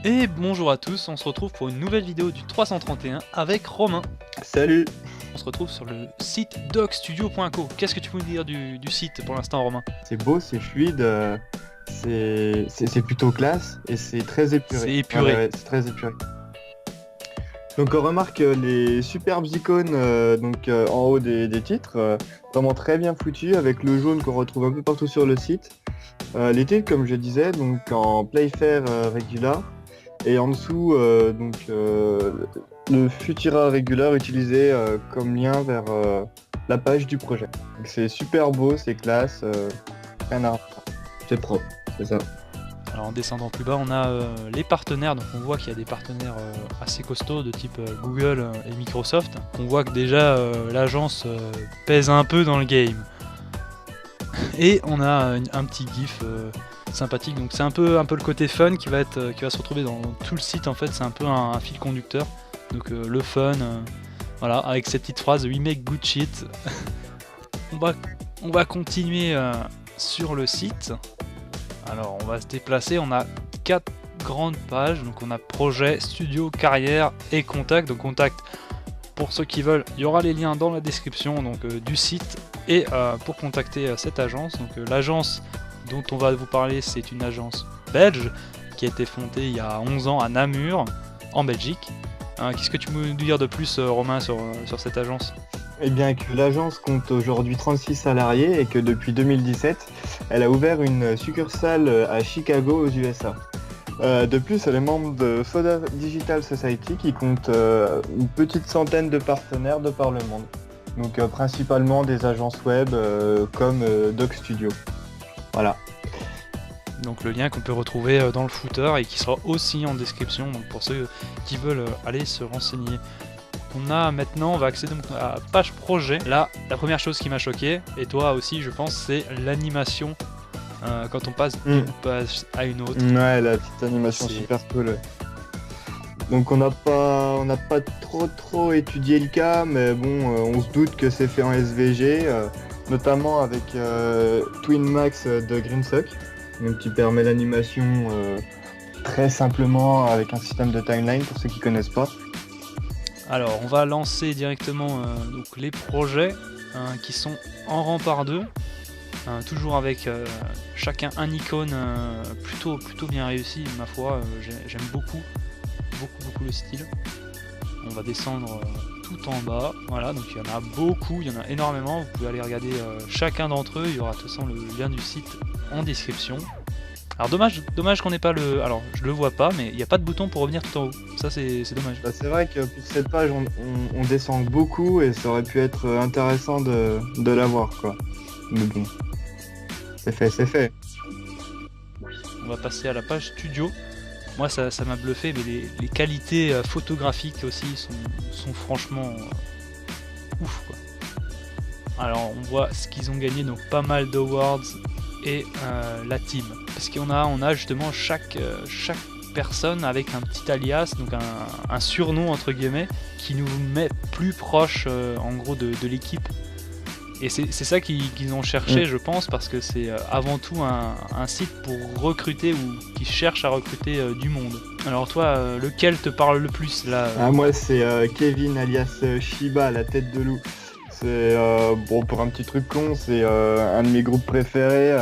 Et bonjour à tous, on se retrouve pour une nouvelle vidéo du 331 avec Romain. Salut. On se retrouve sur le site docstudio.co. Qu'est-ce que tu peux nous dire du site pour l'instant, Romain? C'est beau, c'est fluide, c'est plutôt classe et c'est très épuré. C'est épuré. Ouais, c'est très épuré. Donc on remarque les superbes icônes en haut des titres, vraiment très bien foutus avec le jaune qu'on retrouve un peu partout sur le site. Les titres, comme je disais, donc en Playfair Regular et en dessous le Futura Regular utilisé comme lien vers la page du projet. Donc c'est super beau, c'est classe, rien à redire. C'est propre, c'est ça. Alors en descendant plus bas, on a les partenaires, donc on voit qu'il y a des partenaires assez costauds de type Google et Microsoft. On voit que déjà l'agence pèse un peu dans le game. Et on a un petit gif sympathique, donc c'est un peu le côté fun qui va se retrouver dans tout le site en fait, c'est un peu un fil conducteur. Donc le fun, voilà, avec cette petite phrase "We make good shit". on va continuer sur le site. Alors on va se déplacer, on a 4 grandes pages, donc on a projet, studio, carrière et contact. Donc contact, pour ceux qui veulent, il y aura les liens dans la description donc, du site. Et pour contacter cette agence, donc l'agence dont on va vous parler, c'est une agence belge qui a été fondée il y a 11 ans à Namur, en Belgique. Qu'est-ce que tu peux nous dire de plus, Romain, sur cette agence? Eh bien que l'agence compte aujourd'hui 36 salariés et que depuis 2017, elle a ouvert une succursale à Chicago aux USA. De plus, elle est membre de Soda Digital Society qui compte une petite centaine de partenaires de par le monde. Donc principalement des agences web comme Doc Studio. Voilà. Donc le lien qu'on peut retrouver dans le footer et qui sera aussi en description, donc pour ceux qui veulent aller se renseigner. On va accéder à la page projet. Là, la première chose qui m'a choqué, et toi aussi je pense, c'est l'animation quand on passe d'une page à une autre. Ouais, la petite animation super cool. Ouais. Donc on n'a pas trop étudié le cas, mais bon, on se doute que c'est fait en SVG, notamment avec Twin Max de GreenSock, donc qui permet l'animation très simplement avec un système de timeline pour ceux qui connaissent pas. Alors on va lancer directement donc les projets qui sont en rang par deux, toujours avec chacun un icône plutôt bien réussi, ma foi. J'aime beaucoup le style. On va descendre tout en bas, voilà, donc il y en a beaucoup, il y en a énormément. Vous pouvez aller regarder chacun d'entre eux, il y aura de toute façon le lien du site en description. Alors dommage qu'on n'ait pas le... Alors je le vois pas, mais il n'y a pas de bouton pour revenir tout en haut. Ça c'est dommage. Bah, c'est vrai que pour cette page on descend beaucoup et ça aurait pu être intéressant de l'avoir quoi. Mais bon, c'est fait. On va passer à la page studio. Moi ça m'a bluffé, mais les qualités photographiques aussi sont franchement ouf quoi. Alors on voit ce qu'ils ont gagné, donc pas mal d'awards et la team. Parce qu'on a justement chaque personne avec un petit alias, donc un surnom entre guillemets, qui nous met plus proche en gros de l'équipe. Et c'est ça qu'ils ont cherché, je pense, parce que c'est avant tout un site pour recruter ou qui cherche à recruter du monde. Alors toi, lequel te parle le plus là Moi c'est Kevin alias Shiba, la tête de loup. C'est bon, pour un petit truc con, c'est un de mes groupes préférés.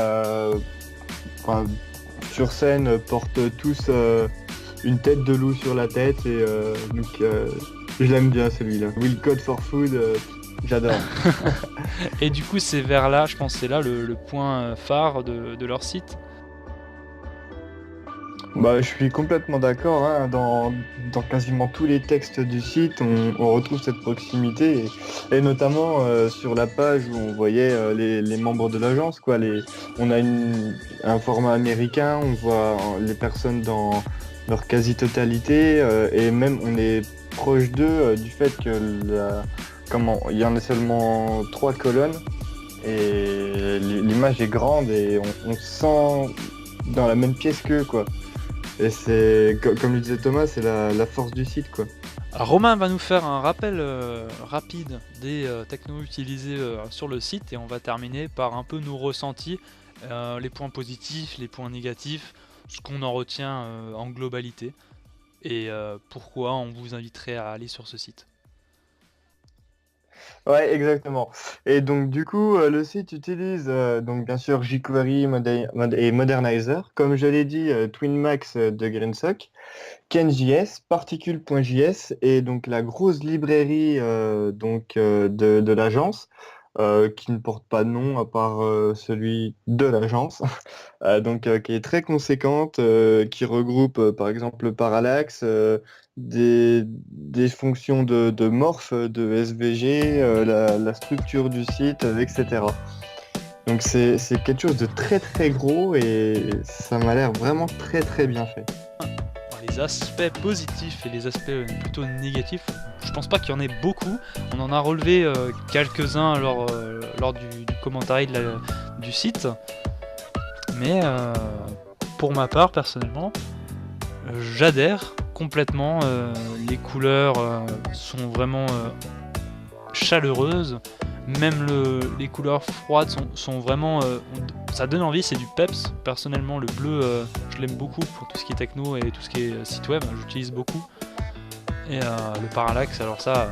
Sur scène, portent tous une tête de loup sur la tête et donc je l'aime bien celui-là. Will Code for Food, j'adore. Et du coup c'est vers là, je pense que c'est là le point phare de leur site. Bah, je suis complètement d'accord, hein. Dans quasiment tous les textes du site, on retrouve cette proximité et notamment sur la page où on voyait les membres de l'agence, quoi. On a un format américain, on voit les personnes dans leur quasi-totalité et même on est proche d'eux du fait que il y en a seulement 3 colonnes et l'image est grande et on se sent dans la même pièce qu'eux, quoi. Et c'est, comme le disait Thomas, c'est la force du site, quoi. Alors, Romain va nous faire un rappel rapide des technos utilisés sur le site et on va terminer par un peu nos ressentis, les points positifs, les points négatifs, ce qu'on en retient en globalité et pourquoi on vous inviterait à aller sur ce site. Ouais, exactement. Et donc, du coup, le site utilise donc bien sûr jQuery et Modernizer. Comme je l'ai dit, TwinMax de GreenSock, Ken.js, Particule.js et donc la grosse librairie de l'agence qui ne porte pas de nom à part celui de l'agence. Qui est très conséquente, qui regroupe par exemple le parallaxe, des fonctions de morph, de SVG, la structure du site, etc. Donc c'est quelque chose de très très gros et ça m'a l'air vraiment très très bien fait. Les aspects positifs et les aspects plutôt négatifs, je pense pas qu'il y en ait beaucoup. On en a relevé quelques-uns lors du commentary du site. Mais pour ma part, personnellement, j'adhère complètement. Les couleurs sont vraiment chaleureuses. Même les couleurs froides sont vraiment... ça donne envie, c'est du peps. Personnellement, le bleu, je l'aime beaucoup pour tout ce qui est techno et tout ce qui est site web. J'utilise beaucoup. Et le parallaxe, alors ça,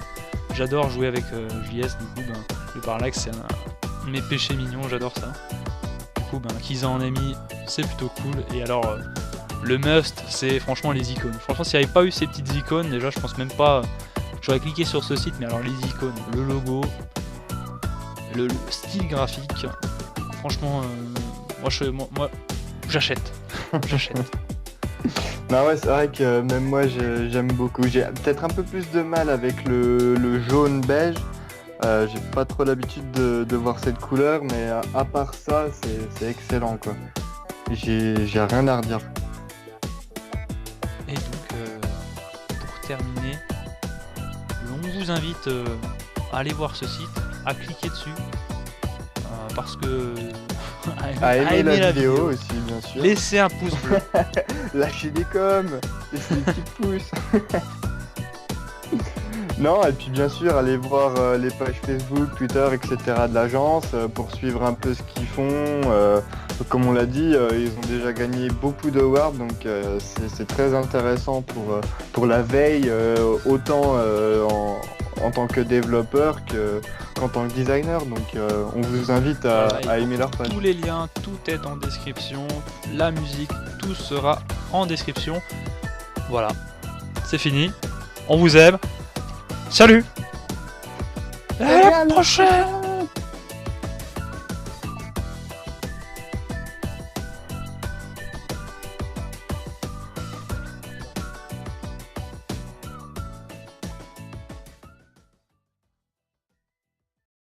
j'adore jouer avec JS. Du coup, le parallaxe, c'est un de mes péchés mignons, j'adore ça. Du coup, qu'ils en aient mis, c'est plutôt cool. Et alors, le must, c'est franchement les icônes. Franchement, s'il n'y avait pas eu ces petites icônes, déjà, je pense même pas... J'aurais cliqué sur ce site, mais alors les icônes, le logo, le style graphique, franchement, moi j'achète. J'achète. Non ouais, c'est vrai que même moi j'aime beaucoup. J'ai peut-être un peu plus de mal avec le jaune beige. J'ai pas trop l'habitude de voir cette couleur, mais à part ça, c'est excellent quoi. J'ai rien à redire. Et donc, pour terminer, on vous invite à aller voir ce site, à cliquer dessus, parce que... à aimer la vidéo aussi, bien sûr. Laissez un pouce bleu. Lâchez des coms, laissez des petits pouces. Non, et puis bien sûr, allez voir les pages Facebook, Twitter, etc. de l'agence pour suivre un peu ce qu'ils font. Comme on l'a dit, ils ont déjà gagné beaucoup d'awards, donc c'est très intéressant pour la veille, autant en tant que développeur qu'en tant que designer. Donc on vous invite à aimer leur page. Tous les liens, tout est en description. La musique, tout sera en description. Voilà, c'est fini. On vous aime. Salut. À la prochaine.